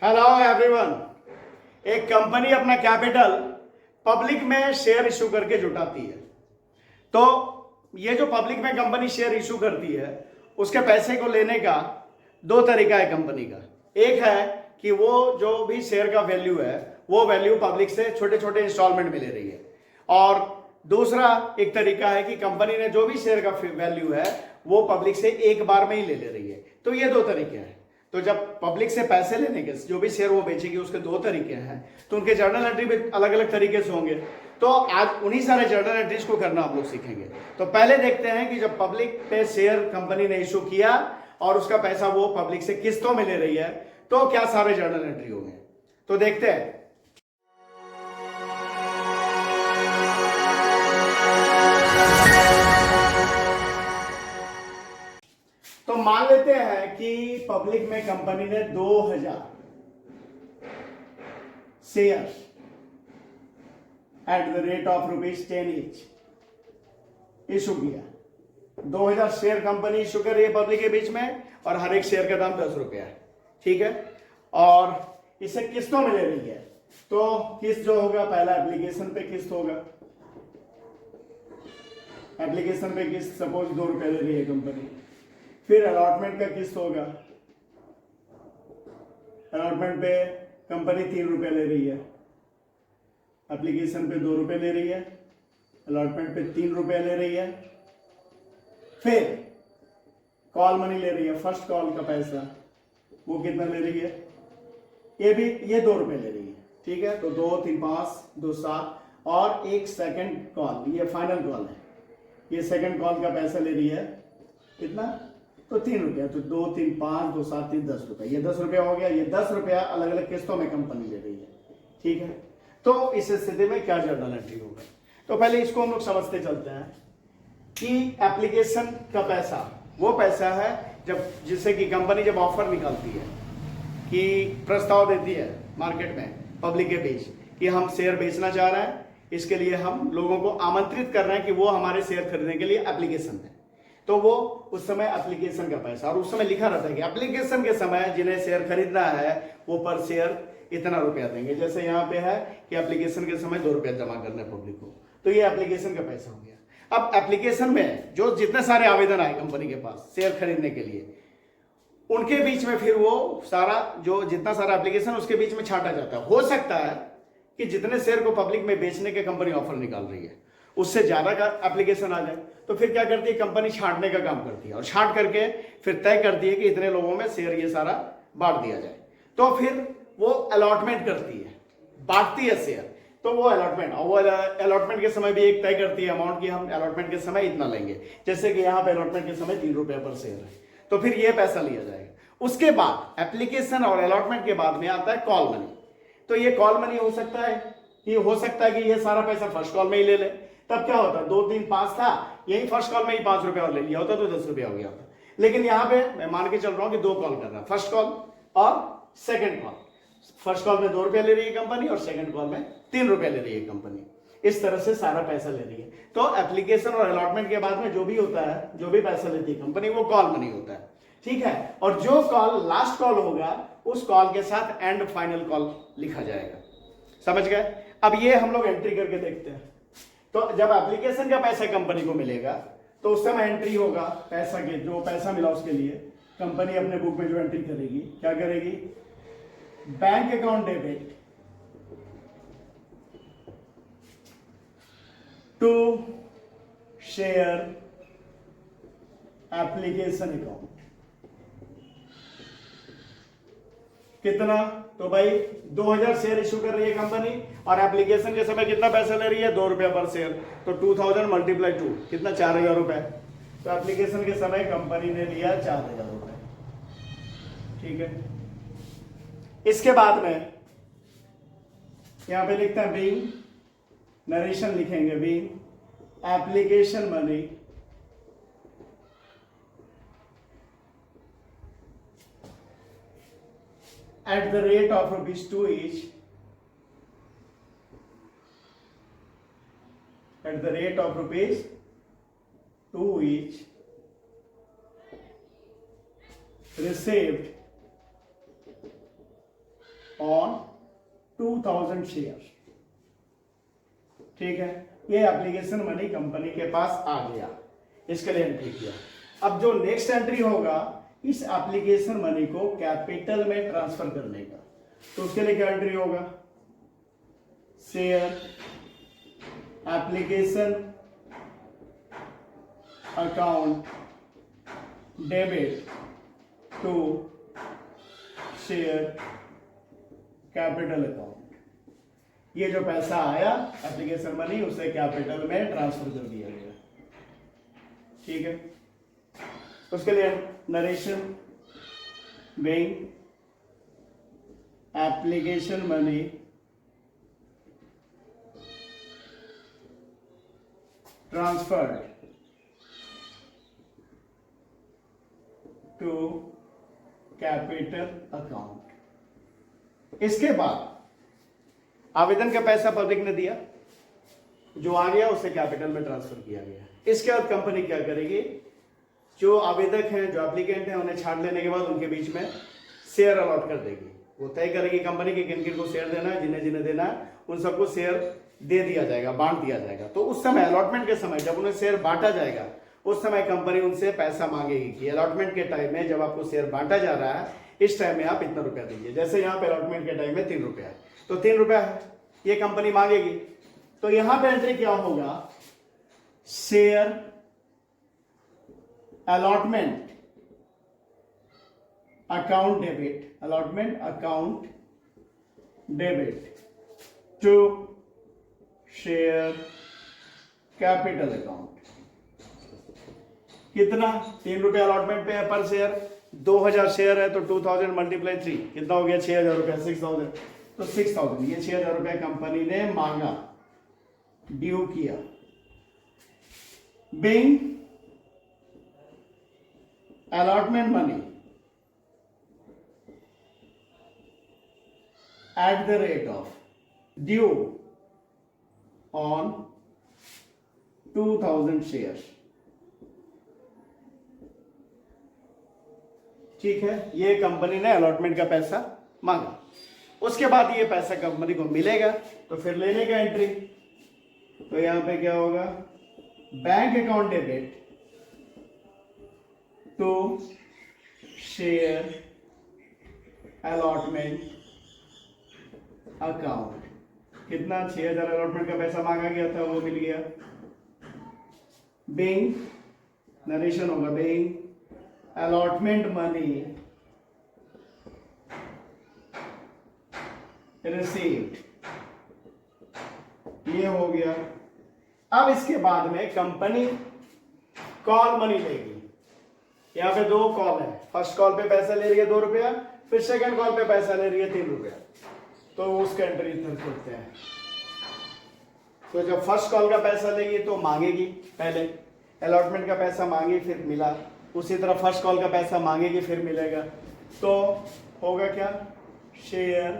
Hello everyone. एक company अपना capital public में शेयर इशू करके जुटाती है। तो ये जो पब्लिक में कंपनी शेयर इशू करती है उसके पैसे को लेने का दो तरीका है कंपनी का। एक है कि वो जो भी शेयर का वैल्यू है वो वैल्यू पब्लिक से छोटे छोटे इंस्टॉलमेंट में ले रही है, और दूसरा एक तरीका है कि कंपनी ने जो भी शेयर का वैल्यू है वो पब्लिक से एक बार में ही ले रही है। तो ये दो तरीके हैं। तो जब पब्लिक से पैसे लेने के जो भी शेयर वो बेचेगी उसके दो तरीके हैं, तो उनके जर्नल एंट्री भी अलग अलग तरीके से होंगे। तो आज उन्हीं सारे जर्नल एंट्रीज को करना हम लोग सीखेंगे। तो पहले देखते हैं कि जब पब्लिक पे शेयर कंपनी ने इशू किया और उसका पैसा वो पब्लिक से किस्तों में ले रही है तो क्या सारे जर्नल एंट्री होंगे। तो देखते हैं। तो मान लेते हैं कि पब्लिक में कंपनी ने 2000 share eight the rate of ₹10 each issue किया। 2000 शेयर कंपनी इशू कर रही है पब्लिक के बीच में और हर एक शेयर का दाम ₹10 है। ठीक है, और इसे किस्तों में ले रही है। तो किस्त जो होगा, पहला एप्लीकेशन पे किस्त होगा। एप्लीकेशन पे किस्त सपोज ₹2 ले रही है कंपनी। फिर अलॉटमेंट का किस्त होगा। अलॉटमेंट पे कंपनी ₹3 ले रही है। एप्लीकेशन पे ₹2 ले रही है, अलॉटमेंट पे ₹3 ले रही है। फिर कॉल मनी ले रही है, फर्स्ट कॉल का पैसा वो कितना ले रही है, ये ₹2 ले रही है। ठीक है, तो 2, 3, 5, 2, 7 और एक सेकंड कॉल, ये फाइनल कॉल है। ये सेकंड कॉल का पैसा ले रही है कितना, तो ₹3। तो 2, 3, 5, 2, 7, 3, ₹10। ये ₹10 हो गया। ये ₹10 अलग अलग किस्तों में कंपनी ले रही है। ठीक है, तो इस स्थिति में क्या जर्नल एंट्री होगा। तो पहले इसको हम लोग समझते चलते हैं कि एप्लीकेशन का पैसा वो पैसा है जब जिससे कि कंपनी जब ऑफर निकालती है कि प्रस्ताव देती है मार्केट में पब्लिक के बीच कि हम शेयर बेचना चाह रहे हैं, इसके लिए हम लोगों को आमंत्रित कर रहे हैं कि वो हमारे शेयर खरीदने के लिए एप्लीकेशन दें। तो वो उस समय एप्लीकेशन का पैसा, और उस समय लिखा रहता है कि एप्लीकेशन के समय जिन्हें शेयर खरीदना है वो पर शेयर इतना रुपया देंगे। जैसे यहाँ पे है कि एप्लीकेशन के समय ₹2 जमा करना है पब्लिक को, तो ये एप्लीकेशन का पैसा हो गया। अब एप्लीकेशन में जो जितने सारे आवेदन आए कंपनी के पास शेयर खरीदने के लिए, उनके बीच में फिर वो सारा जो जितना सारा एप्लीकेशन उसके बीच में छांटा जाता है। हो सकता है कि जितने शेयर को पब्लिक में बेचने के कंपनी ऑफर निकाल रही है उससे ज्यादा का एप्लीकेशन आ जाए, तो फिर क्या करती है कंपनी, छांटने का काम करती है और छांट करके फिर तय करती है कि इतने लोगों में शेयर ये सारा बांट दिया जाए। तो फिर वो अलॉटमेंट करती है, बांटती है शेयर। तो वो अलॉटमेंट, और वो अलॉटमेंट के समय भी एक तय करती है अमाउंट की हम अलॉटमेंट के समय इतना लेंगे। जैसे कि यहाँ पे अलॉटमेंट के समय ₹3 पर शेयर है, तो फिर ये पैसा लिया जाएगा। उसके बाद एप्लीकेशन और अलॉटमेंट के बाद में आता है कॉल मनी। तो ये कॉल मनी हो सकता है कि ये सारा पैसा फर्स्ट कॉल में ही ले ले। तब क्या होता, 2, 3, 5 था, यही फर्स्ट कॉल में ही ₹5 और ले लिया होता तो ₹10 हो गया होता। लेकिन यहाँ पे मैं मान के चल रहा हूं कि 2 कॉल कर रहा है, फर्स्ट कॉल और सेकंड कॉल। फर्स्ट कॉल में ₹2 ले रही है कंपनी और सेकंड कॉल में ₹3 ले रही है कंपनी। इस तरह से सारा पैसा ले रही है। तो एप्लीकेशन और अलॉटमेंट के बाद में जो भी होता है, जो भी पैसा लेती है कंपनी, वो कॉल मनी होता है। ठीक है, और जो कॉल लास्ट कॉल होगा उस कॉल के साथ एंड फाइनल कॉल लिखा जाएगा। समझ गए। अब ये हम लोग एंट्री करके देखते हैं। तो जब एप्लीकेशन का पैसा कंपनी को मिलेगा तो उस समय एंट्री होगा पैसा के, जो पैसा मिला उसके लिए कंपनी अपने बुक में जो एंट्री करेगी, क्या करेगी, bank account debit to share application account. कितना, तो भाई 2000 शेयर इशू कर रही है कंपनी और एप्लीकेशन के समय कितना पैसा ले रही है, ₹2 पर शेयर। तो 2000 × 2 कितना, ₹4000। तो एप्लीकेशन के समय कंपनी ने लिया ₹4000। ठीक है, इसके बाद में यहां पे लिखते हैं बीइंग, नरेशन लिखेंगे being application money at the rate of ₹2 each, at the rate of ₹2 each, received on 2000 share. ठीक है, ये एप्लीकेशन मनी कंपनी के पास आ गया, इसके लिए एंट्री किया। अब जो नेक्स्ट एंट्री होगा इस एप्लीकेशन मनी को कैपिटल में ट्रांसफर करने का, तो उसके लिए क्या एंट्री होगा? Share application account debit to share capital account. ये जो पैसा आया एप्लीकेशन मनी उसे कैपिटल में ट्रांसफर कर दिया गया। ठीक है, उसके लिए narration being application money transferred to capital account. इसके बाद आवेदन का पैसा पब्लिक ने दिया, जो आ गया उसे कैपिटल में ट्रांसफर किया गया। इसके बाद कंपनी क्या करेगी? जो आवेदक हैं, जो एप्लीकेंट हैं, उन्हें छांट लेने के बाद उनके बीच में शेयर अलॉट कर देगी। वो तय करेगी कंपनी के किन किन को शेयर देना है, जिन्हें जिन्हें देना है उन सबको शेयर दे दिया जाएगा, बांट दिया जाएगा। तो उस समय अलॉटमेंट के समय जब उन्हें शेयर बांटा जाएगा उस समय कंपनी उनसे पैसा मांगेगी कि अलॉटमेंट के टाइम में जब आपको शेयर बांटा जा रहा है इस टाइम में आप इतना रुपया दीजिए। जैसे यहाँ पे अलॉटमेंट के टाइम में 3 रुपया है तो 3 रुपया है, ये कंपनी मांगेगी। तो यहां पे एंट्री क्या होगा? Share allotment account debit, allotment account debit to share capital account. कितना? 3 रुपया अलॉटमेंट पे है पर शेयर, 2000 शेयर है तो 2000 मल्टीप्लाई 3 कितना हो गया? 6000 रुपया, 6000। तो 6000 ये 6000 रुपया कंपनी ने मांगा, ड्यू किया। Being allotment money at the rate of due on 2000 share. ठीक है, ये कंपनी ने अलॉटमेंट का पैसा मांगा। उसके बाद ये पैसा कंपनी को मिलेगा तो फिर लेने का एंट्री। तो यहां पे क्या होगा? Bank account debit to share allotment account. कितना? 6000 अलॉटमेंट का पैसा मांगा गया था, वो मिल गया। बीइंग नरेशन होगा, बीइंग अलॉटमेंट मनी रिसीव्ड, ये हो गया। अब इसके बाद में कंपनी कॉल मनी लेगी। यहां पे 2 कॉल है, फर्स्ट कॉल पे पैसा ले रही है 2 रुपया, फिर सेकंड कॉल पे पैसा ले रही है 3 रुपया। तो उसका एंट्री इधर करते हैं। तो जब फर्स्ट कॉल का पैसा लेगी तो मांगेगी, पहले अलॉटमेंट का पैसा मांगी फिर मिला, उसी तरह फर्स्ट कॉल का पैसा मांगेगी फिर मिलेगा। तो होगा क्या? Share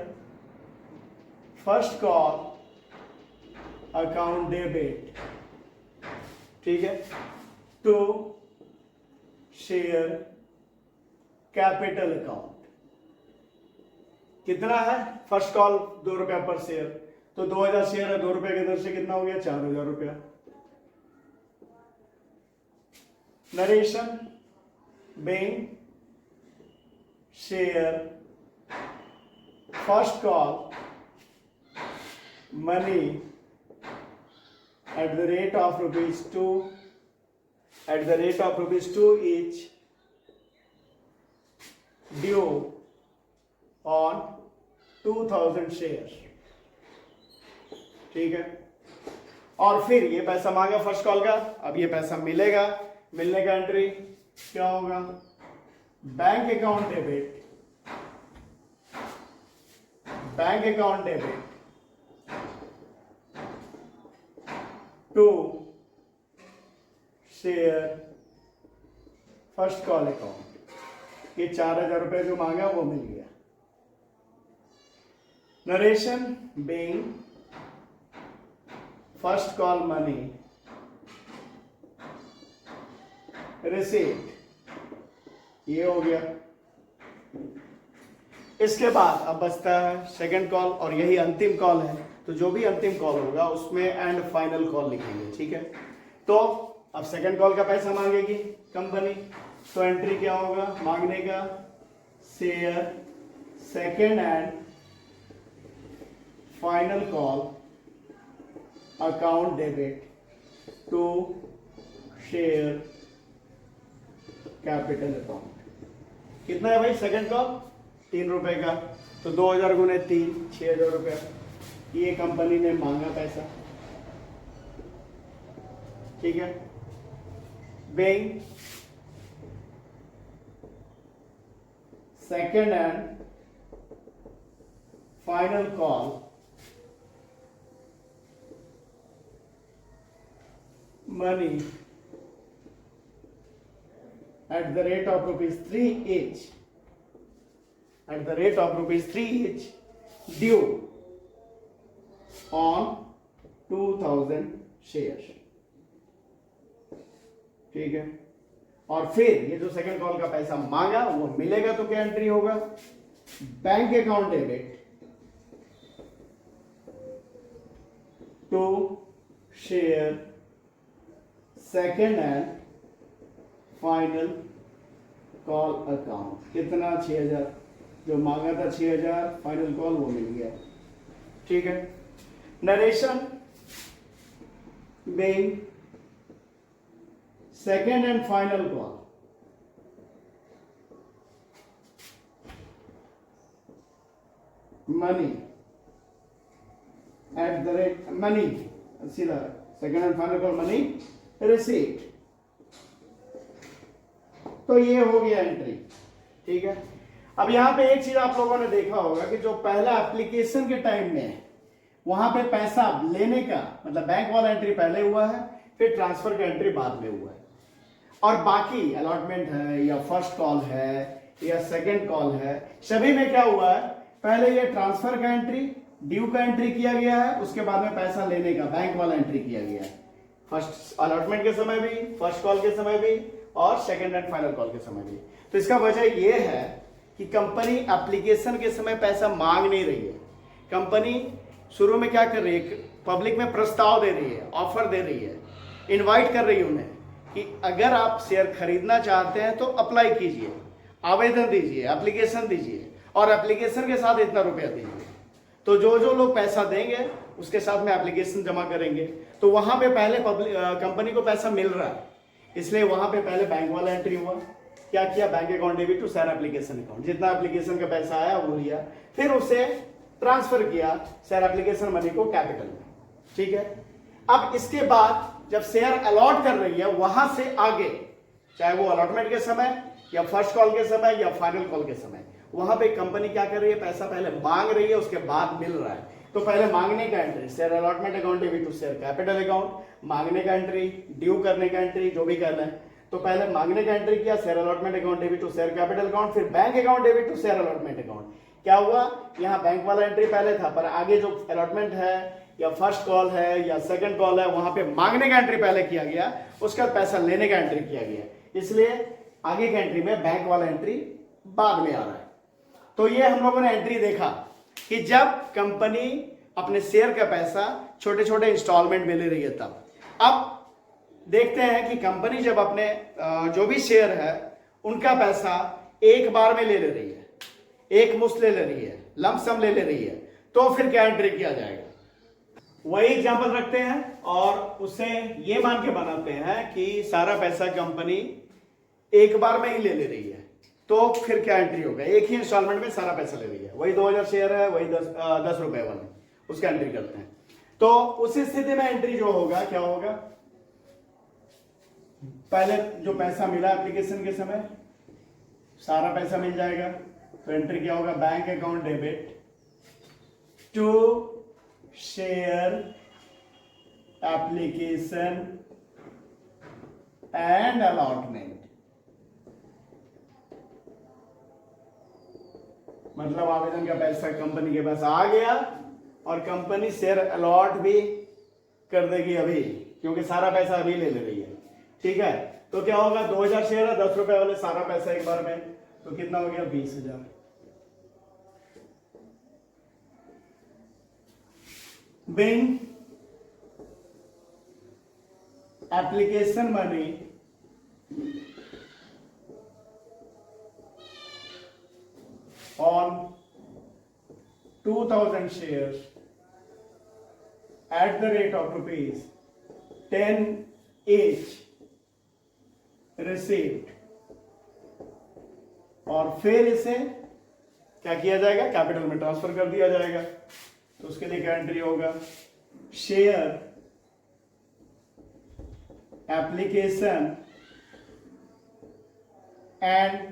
first call account debit, ठीक है, टू शेयर कैपिटल अकाउंट। कितना है? फर्स्ट कॉल 2 रुपया पर शेयर, तो 2000 शेयर है, 2 रुपये के दर से कितना हो गया? 4000 रुपया। Narration being share first call money at the rate of ₹2 each due on 2000 share. ठीक है, और फिर ये पैसा मांगा फर्स्ट कॉल का, अब ये पैसा मिलेगा। मिलने का एंट्री क्या होगा? Bank account debit, bank account debit to share first call account. ये 4000 रुपये जो मांगा वो मिल गया। Narration being first call money received, ये हो गया। इसके बाद अब बचता है सेकंड कॉल और यही अंतिम कॉल है। तो जो भी अंतिम कॉल होगा उसमें एंड फाइनल कॉल लिखेंगे, ठीक है। तो अब सेकंड कॉल का पैसा मांगेगी कंपनी, तो एंट्री क्या होगा मांगने का, share second and final call account debit to share capital account. कितना है भाई सेकंड कॉल, 3 रुपए का, तो 2000 गुने 3 6000 रुपया ये कंपनी ने मांगा पैसा, ठीक है। Being second and final call money at the rate of ₹3 each, at the rate of ₹3 each due on 2000 shares, ठीक है। और फिर ये जो सेकंड कॉल का पैसा मांगा वो मिलेगा तो क्या एंट्री होगा, bank account debit to share second and final call account. कितना 6000, जो मांगा था 6000, फाइनल कॉल वो मिल गया, ठीक है। Narration being second and final call money at the rate money, सीधा second and final call money receipt. तो ये हो गया एंट्री, ठीक है। अब यहां पे एक चीज आप लोगों ने देखा होगा कि जो पहला एप्लीकेशन के टाइम में वहां पे पैसा लेने का मतलब बैंक वाला एंट्री पहले हुआ है, फिर ट्रांसफर का एंट्री बाद में हुआ है, और बाकी अलॉटमेंट है या फर्स्ट कॉल है या सेकंड कॉल है, सभी में क्या हुआ है, पहले ये ट्रांसफर का एंट्री, ड्यू का एंट्री किया गया है, उसके बाद में पैसा लेने का बैंक वाला एंट्री किया गया है। फर्स्ट अलॉटमेंट के समय भी, फर्स्ट कॉल के समय भी, और सेकंड एंड फाइनल कॉल के समय भी। तो इसका वजह यह है कि कंपनी एप्लीकेशन के समय पैसा मांग नहीं रही है। कंपनी शुरू में क्या कर रही है, पब्लिक में प्रस्ताव दे रही है, ऑफर दे रही है, इनवाइट कर रही है उन्हें कि अगर आप शेयर खरीदना चाहते हैं तो अप्लाई कीजिए, आवेदन दीजिए, एप्लीकेशन दीजिए, और एप्लीकेशन के साथ इतना रुपया दीजिए। तो जो जो लोग पैसा देंगे उसके साथ में एप्लीकेशन जमा करेंगे, तो वहां पे पहले कंपनी को पैसा मिल रहा है, इसलिए वहां पे पहले बैंक वाला एंट्री हुआ। क्या किया, bank account debit to share application account, जितना एप्लीकेशन का पैसा आया वो लिया, फिर उसे ट्रांसफर किया शेयर एप्लीकेशन मनी को कैपिटल में, ठीक है। अब इसके बाद जब शेयर अलॉट कर रही है वहां से आगे, चाहे वो अलॉटमेंट के समय या फर्स्ट कॉल के समय या फाइनल कॉल के समय, वहां पे कंपनी क्या कर रही है, पैसा पहले मांग रही है, उसके बाद मिल रहा है। तो पहले मांगने का entry share allotment account debit to share capital account, मांगने का एंट्री, ड्यू करने का एंट्री, जो भी करना है। तो पहले मांगने का एंट्री किया share allotment account debit to share capital account, फिर bank account debit to share allotment account. क्या हुआ, यहाँ बैंक वाला एंट्री पहले था, पर आगे जो अलॉटमेंट है या फर्स्ट कॉल है या सेकंड कॉल है, वहां पे मांगने का एंट्री पहले किया गया, उसका पैसा लेने का एंट्री किया गया, इसलिए आगे के एंट्री में बैंक वाला एंट्री बाद में आ रहा है। तो ये हम लोगों ने एंट्री देखा कि जब कंपनी अपने शेयर का पैसा छोटे छोटे इंस्टॉलमेंट में ले रही है तब। अब देखते हैं कि कंपनी जब अपने जो भी शेयर है उनका पैसा एक बार में ले रही है, एक मुश्त ले रही है, लमसम ले रही है, तो फिर क्या एंट्री किया जाएगा। वही एग्जांपल रखते हैं और उसे ये मान के बनाते हैं कि सारा पैसा कंपनी एक बार में ही ले रही है, तो फिर क्या एंट्री होगा, एक ही इंस्टॉलमेंट में सारा पैसा ले रही है, वही 2000 शेयर है, वही 10 रुपए वाले, उसका एंट्री करते हैं। तो उस स्थिति में एंट्री जो होगा क्या होगा, पहले जो पैसा मिला एप्लीकेशन के समय सारा पैसा मिल जाएगा, तो एंट्री क्या होगा, bank account debit to share application and allotment. मतलब आवेदन का पैसा कंपनी के पास आ गया और कंपनी शेयर अलॉट भी कर देगी अभी, क्योंकि सारा पैसा अभी ले रही है, ठीक है। तो क्या होगा, 2000 शेयर है, 10 रुपए वाले सारा पैसा एक बार में, तो कितना हो गया, 20,000। being application money on 2000 shares at the rate of rupees 10 each received, और फिर इसे क्या किया जाएगा, कैपिटल में ट्रांसफर कर दिया जाएगा। तो उसके लिए क्या एंट्री होगा, share application and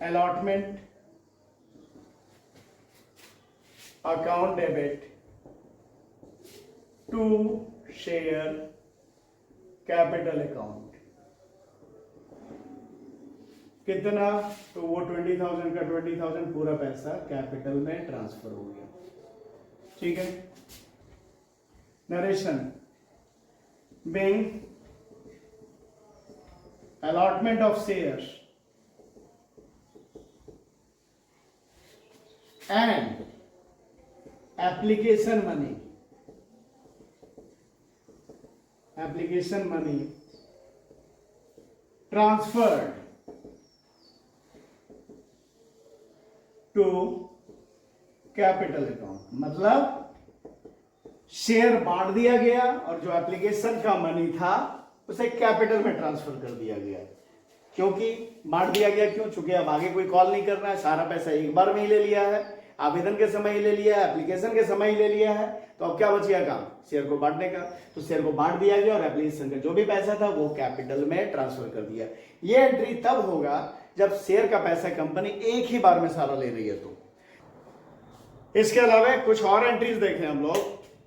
allotment account debit to share capital account। कितना, तो वो 20,000 का 20,000 पूरा पैसा कैपिटल में ट्रांसफर हो गया। ठीक है, narration being allotment of shares and application money transferred to capital account. मतलब शेयर बांट दिया गया और जो एप्लीकेशन का मनी था उसे कैपिटल में ट्रांसफर कर दिया गया। क्योंकि बांट दिया गया, क्यों, चूंकि अब आगे कोई कॉल नहीं करना है, सारा पैसा एक बार में ही ले लिया है, आवेदन के समय ही ले लिया है, एप्लीकेशन के समय ही ले लिया है, तो अब क्या बच गया काम, शेयर को बांटने का। तो शेयर को बांट दिया गया और एप्लीकेशन का जो भी पैसा था वो कैपिटल में ट्रांसफर कर दिया। ये एंट्री तब होगा जब शेयर का पैसा कंपनी एक ही बार में सारा ले रही है। तो इसके अलावा कुछ और एंट्रीज देखें हम लोग।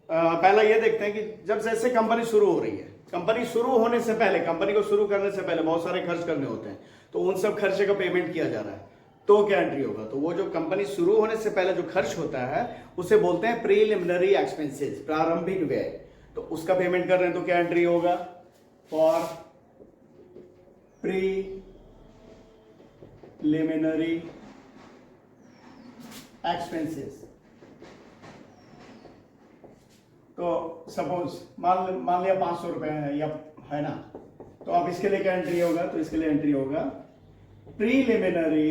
पहला ये देखते हैं कि जब जैसे कंपनी शुरू हो रही है, कंपनी शुरू होने से पहले, कंपनी को शुरू करने से पहले बहुत सारे खर्च करने होते हैं, तो उन सब खर्चे का पेमेंट किया जा रहा है, तो क्या एंट्री होगा, तो वो जो कंपनी शुरू होने से पहले जो खर्च होता है उसे बोलते हैं प्रीलिमिनरी एक्सपेंसेस, प्रारंभिक व्यय। तो उसका पेमेंट कर रहे हैं तो क्या एंट्री होगा, फॉर प्रीलिमिनरी एक्सपेंसेस। तो सपोज मान लिया 500 रुपए है या है ना, तो अब इसके लिए क्या एंट्री होगा, तो इसके लिए एंट्री होगा preliminary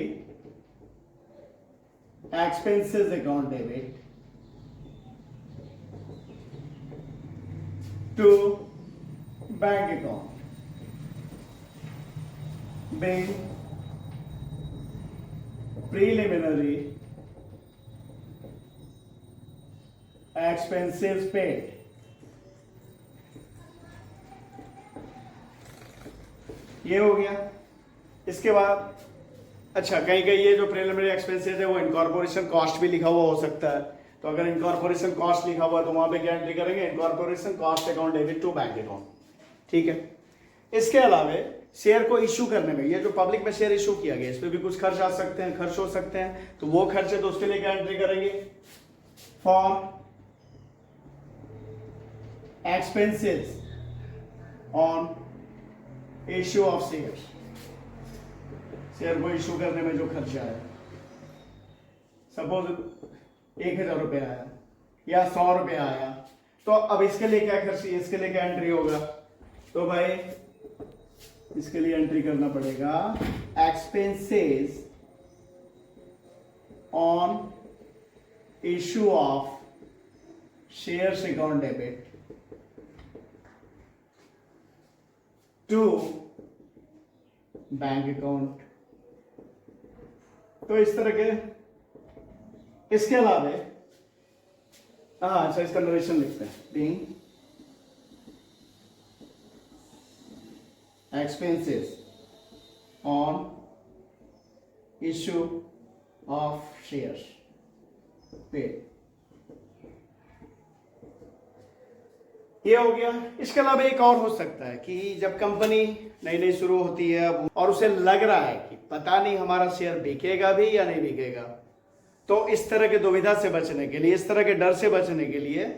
expenses account debit to bank account being preliminary expenses paid। ये हो गया। इसके बाद अच्छा, कहीं कहीं ये जो प्रीलिमिनरी एक्सपेंसेस है वो इनकॉर्पोरेशन कॉस्ट भी लिखा हुआ हो सकता है, तो अगर इनकॉर्पोरेशन कॉस्ट लिखा हुआ है तो वहां पे क्या एंट्री करेंगे, incorporation cost account debit to bank account. ठीक है, इसके अलावा शेयर को इश्यू करने में, ये जो पब्लिक में शेयर इश्यू किया गया, इस पे भी कुछ खर्च आ सकते हैं, खर्च हो सकते हैं, तो वो खर्च है तो उसके लिए क्या एंट्री करेंगे, for expenses on issue of share. Share को इश्यू करने में जो खर्चा है, सपोज 1,000 रुपये आया या 100 रुपये आया, तो अब इसके लिए क्या खर्च, इसके लिए क्या एंट्री होगा, तो भाई इसके लिए एंट्री करना पड़ेगा expenses on issue of shares account debit to bank account. तो इस तरह के, इसके अलावा अच्छा इसका नरेशन लिखते हैं, being expenses on issue of shares paid। ये हो गया। इसके अलावा एक और हो सकता है कि जब कंपनी नई नई शुरू होती है और उसे लग रहा है कि पता नहीं हमारा शेयर बिकेगा भी या नहीं बिकेगा, तो इस तरह के दुविधा से बचने के लिए, इस तरह के डर से बचने के लिए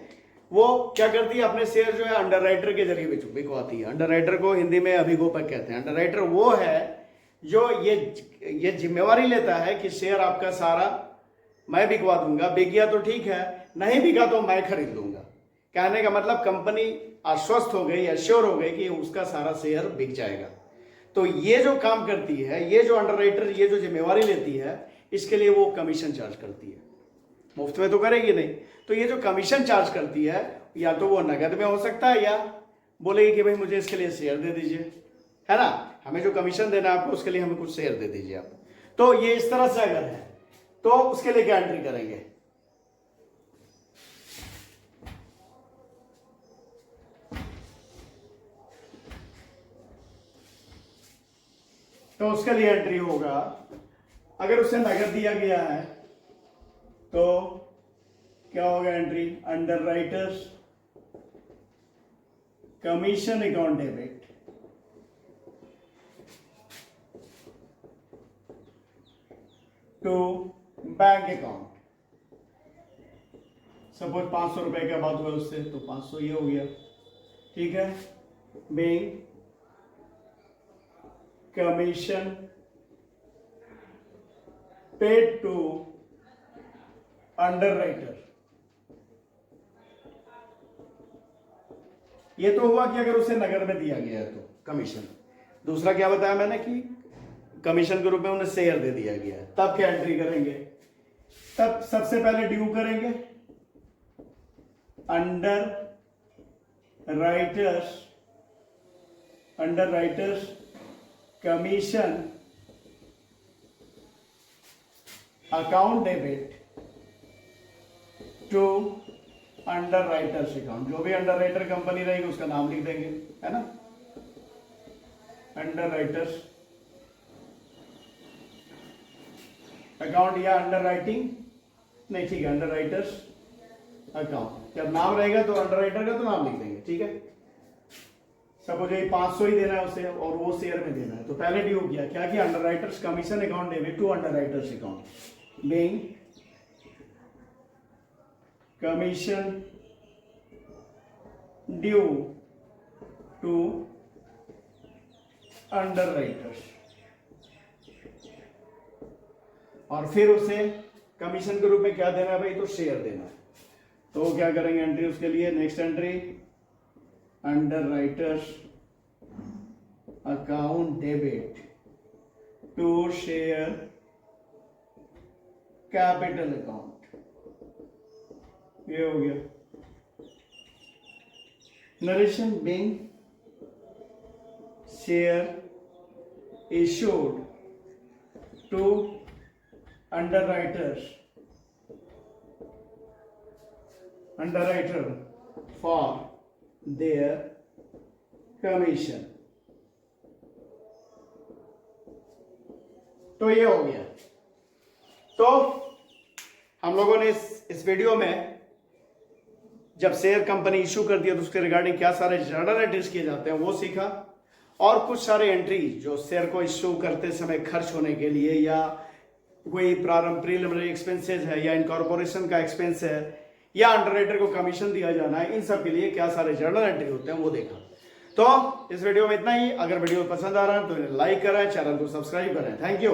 वो क्या करती है, अपने शेयर जो है अंडर राइटर के जरिए बिकवाती है। अंडर राइटर को हिंदी में अभिगोपक कहते हैं। अंडर राइटर वो है जो ये जिम्मेवारी लेता है कि शेयर आपका सारा मैं बिकवा दूंगा, बिक गया तो ठीक है, नहीं बिका तो मैं खरीद लूंगा। कहने का मतलब कंपनी आश्वस्त हो गई, एश्योर हो गई कि उसका सारा शेयर बिक जाएगा। तो ये जो काम करती है, ये जो अंडरराइटर ये जो जिम्मेवारी लेती है, इसके लिए वो कमीशन चार्ज करती है, मुफ्त में तो करेगी नहीं। तो ये जो कमीशन चार्ज करती है, या तो वो नगद में हो सकता है, या बोलेगी कि भाई मुझे इसके लिए शेयर दे दीजिए, है ना, हमें जो कमीशन देना है आपको उसके लिए हमें कुछ शेयर दे दीजिए आप। तो ये इस तरह से अगर है तो उसके लिए क्या एंट्री करेंगे? तो उसके लिए एंट्री होगा, अगर उसे नगद दिया गया है तो क्या होगा entry? Underwriters commission account debit to bank account. Suppose 500 रुपए का बात हुआ उससे, तो 500 ये हो गया, ठीक है। Bank commission paid to underwriter. ये तो हुआ कि अगर उसे नगद में दिया गया है तो कमीशन। दूसरा क्या बताया मैंने कि कमीशन के रूप में उन्हें शेयर दे दिया गया है, तब क्या एंट्री करेंगे? तब सबसे पहले ड्यू करेंगे underwriters commission account debit to underwriters account. जो भी अंडरराइटर कंपनी रहेगी उसका नाम लिख देंगे, है ना, अंडरराइटर्स अकाउंट या अंडरराइटिंग, नहीं ठीक है, अंडरराइटर्स अकाउंट। जब नाम रहेगा तो अंडरराइटर का तो नाम लिख देंगे, ठीक है। सपोज ये 500 ही देना है उसे और वो शेयर में देना है, तो पहले ड्यू किया क्या कि underwriters commission account debit to underwriters account being commission due to underwriters, और फिर उसे कमीशन के रूप में क्या देना है भाई? तो शेयर देना है। तो क्या करेंगे एंट्री उसके लिए? Next entry underwriters account debit to share capital account, ये हो गया। Narration being share issued to underwriter for their commission। तो ये हो गया। तो हम लोगों ने इस वीडियो में जब शेयर कंपनी इशू करती है तो उसके रिगार्डिंग क्या सारे जर्नल एंट्रीज किए जाते हैं वो सीखा, और कुछ सारे एंट्री जो शेयर को इशू करते समय खर्च होने के लिए, या कोई प्रारंभ प्रीलिमिनरी एक्सपेंसेस है, या इनकॉर्पोरेशन का एक्सपेंस है, या अंडरराइटर को कमीशन दिया जाना है, इन सब के लिए क्या सारे जर्नल एंट्री होते हैं वो देखा। तो इस वीडियो में इतना ही। अगर वीडियो पसंद आ रहा है तो इन्हें लाइक करें, चैनल को सब्सक्राइब करें। Thank you.